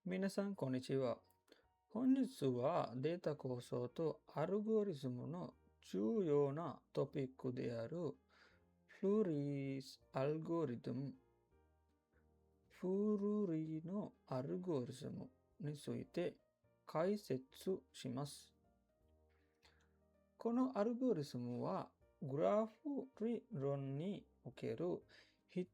皆さん、こんにちは。本日はデータ構想とアルゴリズムの重要なトピックであるフルリーアルゴリズム、フルリのアルゴリズムについて解説します。このアルゴリズムはグラフ理論における一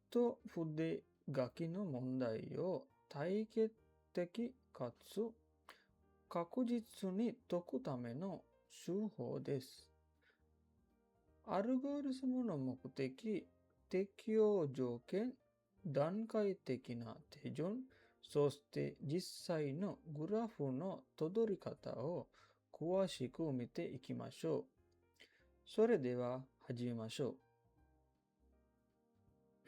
筆書きの問題を体系的かつ確実に解くための手法です。アルゴリズムの目的、適用条件、段階的な手順、そして実際のグラフのたどり方を詳しく見ていきましょう。それでは始めましょう。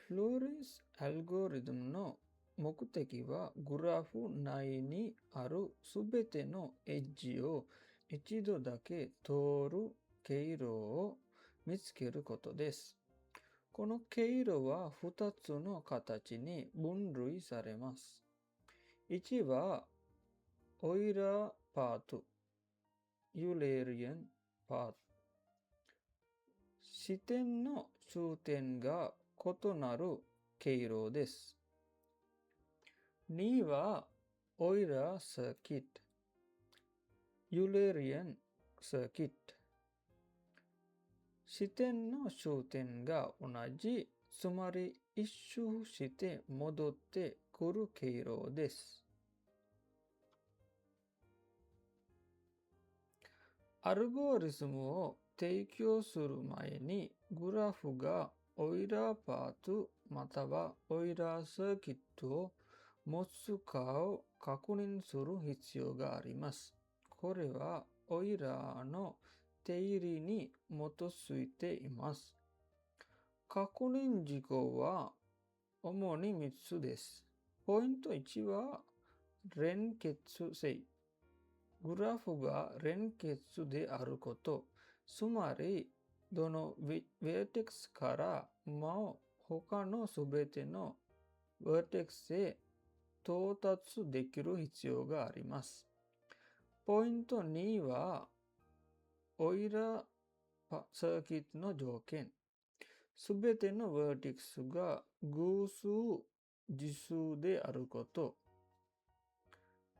フローレンスアルゴリズムの目的はグラフ内にあるすべてのエッジを一度だけ通る経路を見つけることです。この経路は2つの形に分類されます。1はオイラーパート、ユレリアンパート。視点の終点が異なる経路です。2はオイラーサーキット、ユレリアンサーキット。視点の終点が同じ、つまり一周して戻ってくる経路です。アルゴリズムを提供する前に、グラフがオイラーパートまたはオイラーサーキットを持つかを確認する必要があります。これはオイラーの定理に基づいています。確認事項は主に3つです。ポイント1は連結性。グラフが連結であること。つまり、どのヴェーテクスからも他のすべてのヴェーテクスへ到達できる必要があります。ポイント2は、オイラーサーキットの条件。すべてのヴェーテクスが偶数次数であること。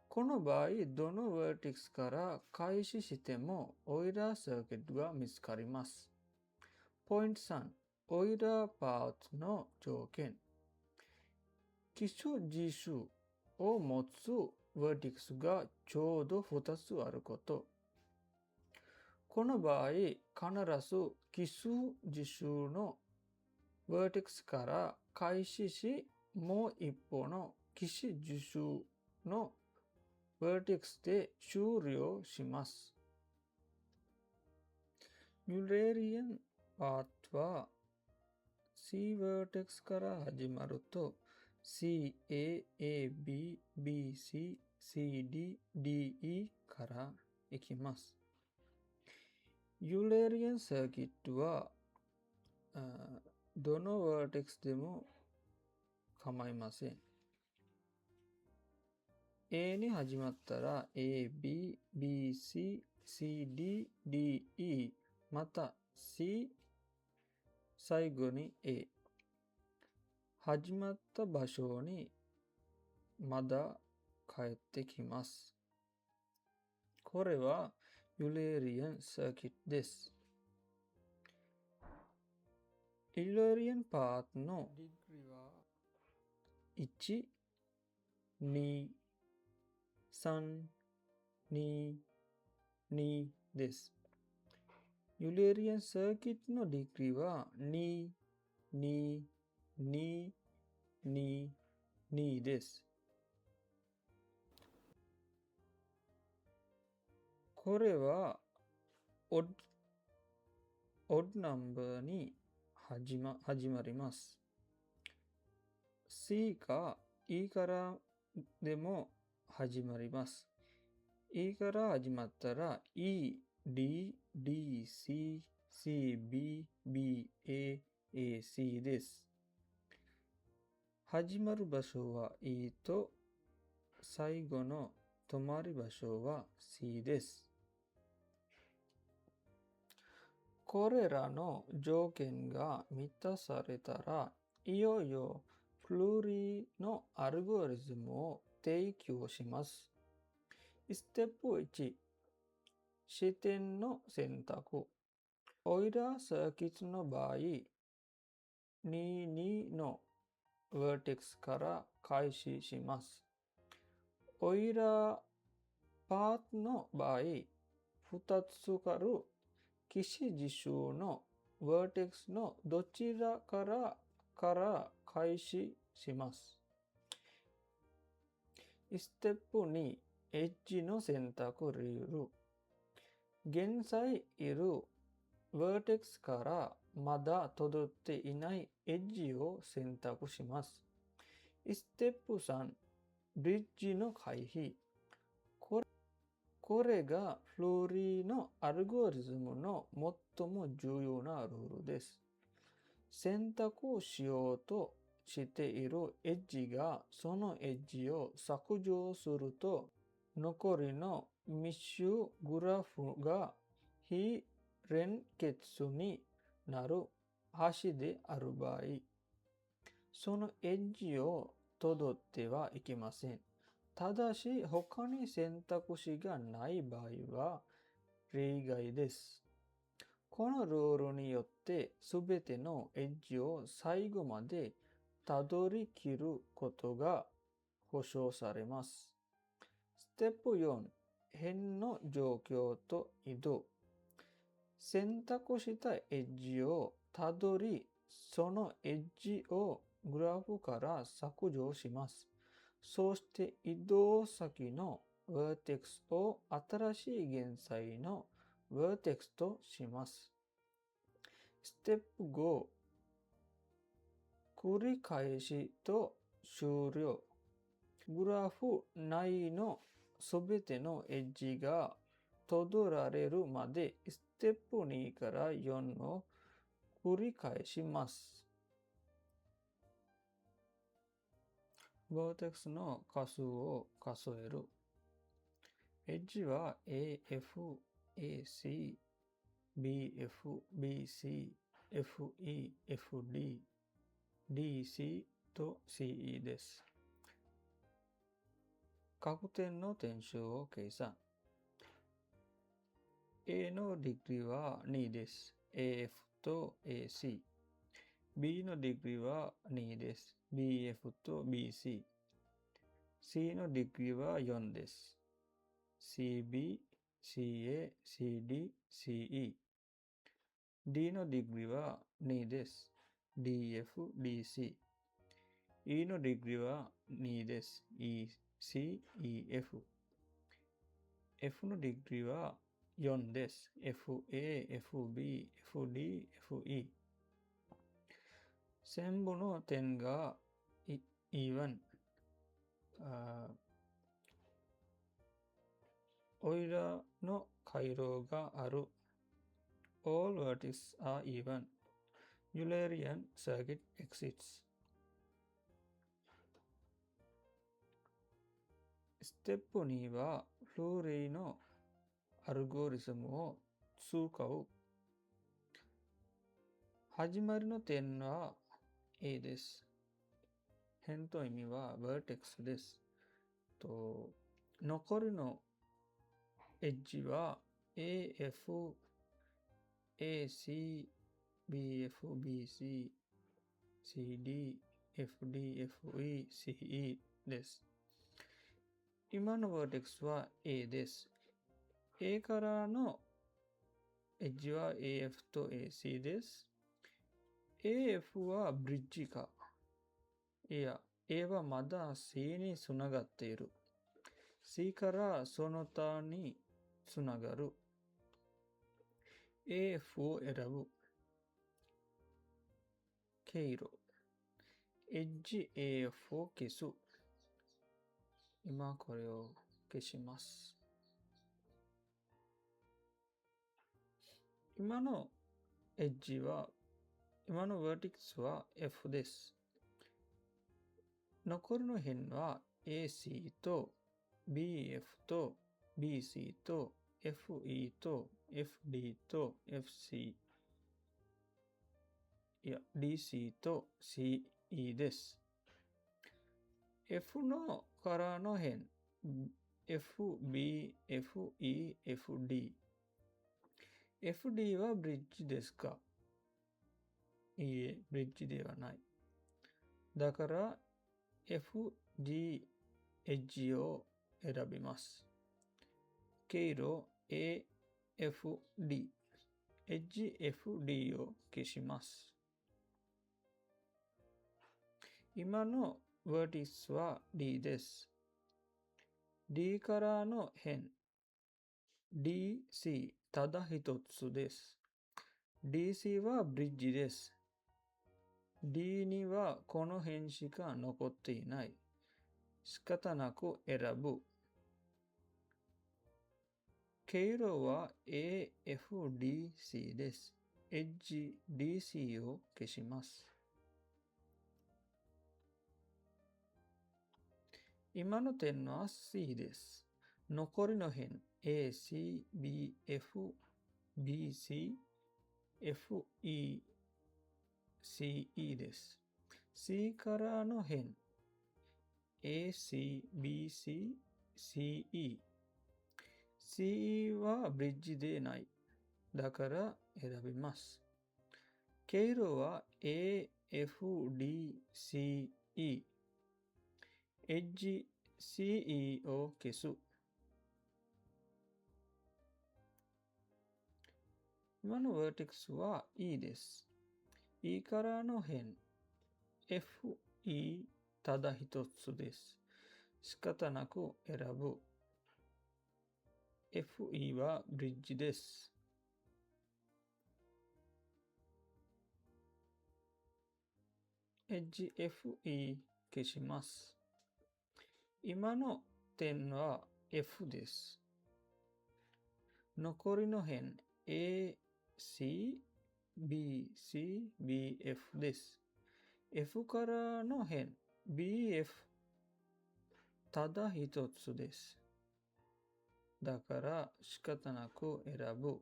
この場合、どのヴェーテクスから開始してもオイラーサーキットが見つかります。ポイント3、オイラーパーツの条件。奇数次数を持つヴェーテクスがちょうど2つあること。この場合、必ず奇数次数のヴェーテクスから開始し、もう一方の奇数次数のヴェーテクスで終了します。ユレリアンパートは C ヴェーテクスから始まると C、A、A、B、B、C、C、D、D、E から行きます。ユレリアンサーキットはどのヴェーテクスでも構いません。A に始まったら A、B、B、C、C、D、D、E、また C、最後に A。始まった場所にまだ帰ってきます。これはユレリアンサーキットです。ユレリアンパートのディグリは1、2、3、2、2です。ユレリアンサーキットのディグリは2、2、2、2、2です。これはオッドナンバーに始まります。C か E からでも始まります。E から始まったら E、D、D、C、C、B、B、A、A、C です。始まる場所は E と最後の止まり場所は C です。これらの条件が満たされたら、いよいよフルーリーのアルゴリズムを提供します。ステップ1、視点の選択。オイラーサーキットの場合、22のバーテックスから開始します。オイラーパートの場合、2つある起死事象のバーテックスのどちらから開始します。ステップ2、エッジの選択ルール。現在いるバーテックスからまだ届っていないエッジを選択します。ステップ3、ブリッジの回避。これがフローリーのアルゴリズムの最も重要なルールです。選択をしようとしているエッジがそのエッジを削除すると、残りの密集グラフが非連結になる橋である場合、そのエッジを辿ってはいけません。ただし、他に選択肢がない場合は例外です。このルールによってすべてのエッジを最後までたどり切ることが保証されます。ステップ4、変の状況と移動。選択したエッジをたどり、そのエッジをグラフから削除します。そして移動先のバーテックスを新しい現在のバーテックスとします。ステップ5、繰り返しと終了。グラフ内のすべてのエッジがたどられるまでステップ2から4を繰り返します。バーテックスの数を数える。エッジは AF、AC、BF、BC、FE、FD、DC と CE です。各点の点数を計算。A のディグリは2です。AF と AC。B のディグリは2です。BF と BC。C のディグリは4です。CB、CA、CD、CE。D のディグリは2です。DF、DC。E のディグリは2です。EC、EF。F のディグリは4です。FA、FB、FD、FE。全部の点がeven。オイラーの回路がある。All vertices are even. Eulerian circuit exists. ステップ2はフルーリーのアルゴリズムを使う。始まりの点は A です。辺と意味は vertex です。残りのエッジは AF、AC、BF、BC、CD、FD、FE、CE です。今の vertex は A です。A からのエッジは AF と AC です。AF はブリッジか。いや、A はまだ C につながっている。C からその他につながる。AF を選ぶ。経路。エッジ AF を消す。今これを消します。今のエッジは、今の vertex は F です。残りの辺は AC と BF と BC と FE と FD と FC、DC と CE です。F のからの辺、FB、FE、FD。FD はブリッジですか？いいえ、ブリッジではない。だから FD エッジを選びます。経路 AFD、エッジ FD を消します。今の vertex は D です。D からの辺、DC ただ一つです。DC はブリッジです。D にはこの辺しか残っていない。仕方なく選ぶ。経路は AFDC です。エッジ DC を消します。今の点は C です。残りの辺 AC、BF、BC、FE、CE です。C からの辺 AC、BC、CE。CE はブリッジでない。だから選びます。経路は AFDCE。エッジ CE を消す。今の vertex は E です。E からの辺 FE ただ一つです。仕方なく選ぶ。FE はブリッジです。エッジ FE 消します。今の点は F です。残りの辺 AC、BC、BF です。F からの辺 BF ただ一つです。だから仕方なく選ぶ。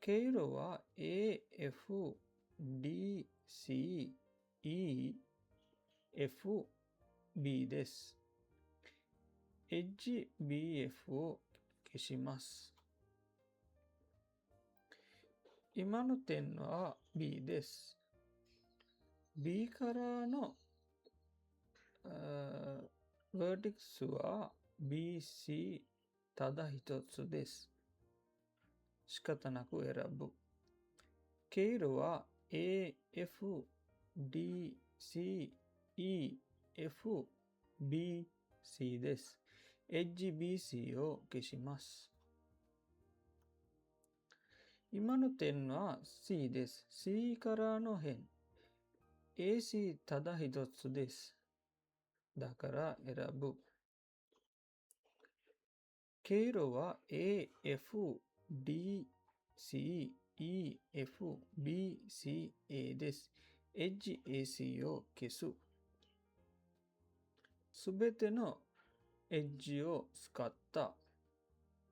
経路は AF、DC、E、F、B です。エッジ BF を消します。今の点は B です。B からのvertex は BC ただ一つです。仕方なく選ぶ。経路は AF、DC、E、F、BC です。エッジ BC を消します。今の点は C です。C からの辺 AC ただ一つです。だから選ぶ。経路は AF、DC、EF、BCA です。エッジ AC を消す。すべてのエッジを使った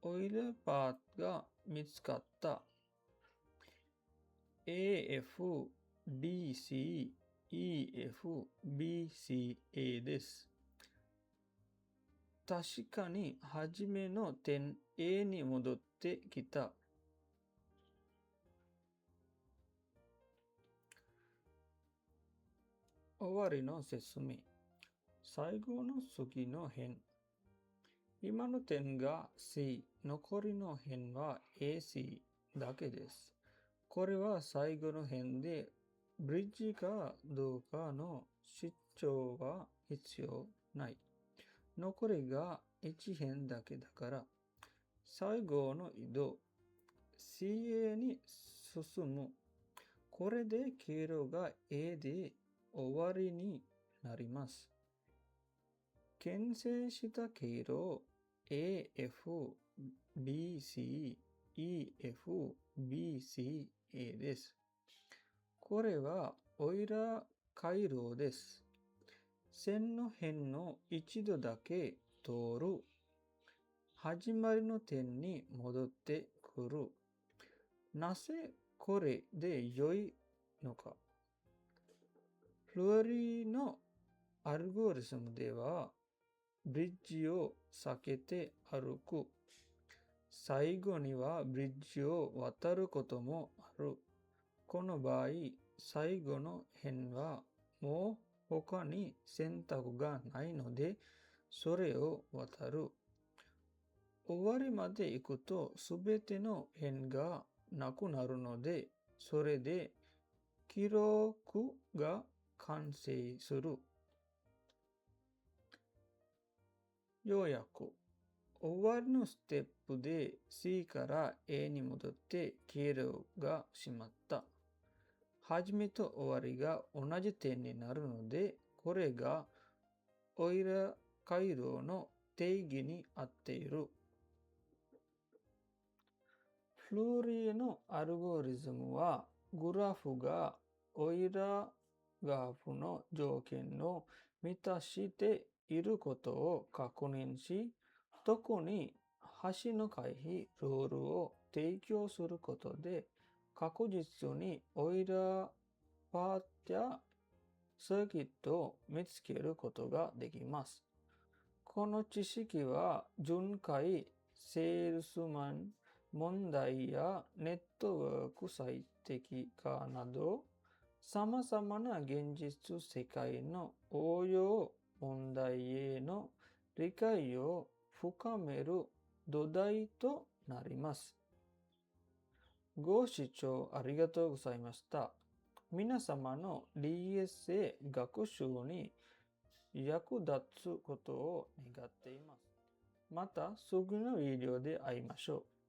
オイルパーが見つかった。AF、DC、EF、BCA です。確かに初めの点 A に戻ってきた。終わりの説明。最後の次の辺。今の点が C、残りの辺は AC だけです。これは最後の辺で、ブリッジかどうかの出張は必要ない。残りが1辺だけだから、最後の移動、CA に進む。これで経路が A で終わりになります。牽制した経路 AF、BC、EF、BCA です。これはオイラー回路です。線の辺の一度だけ通る。始まりの点に戻ってくる。なぜこれで良いのか。フローリーのアルゴリズムでは、ブリッジを避けて歩く。最後にはブリッジを渡ることもある。この場合、最後の辺はもう他に選択がないので、それを渡る。終わりまで行くとすべての辺がなくなるので、それで記録が完成する。要約。終わりのステップで C から A に戻って経路が閉まった。始めと終わりが同じ点になるので、これがオイラー回路の定義に合っている。フローリーのアルゴリズムは、グラフがオイラーグラフの条件を満たしていることを確認し、特に橋の回避ルールを提供することで、確実にオイラーパーツやサーキットを見つけることができます。この知識は巡回、セールスマン、問題やネットワーク最適化など、様々な現実世界の応用問題への理解を深める土台となります。ご視聴ありがとうございました。皆様の DSA 学習に役立つことを願っています。また次のビデオで会いましょう。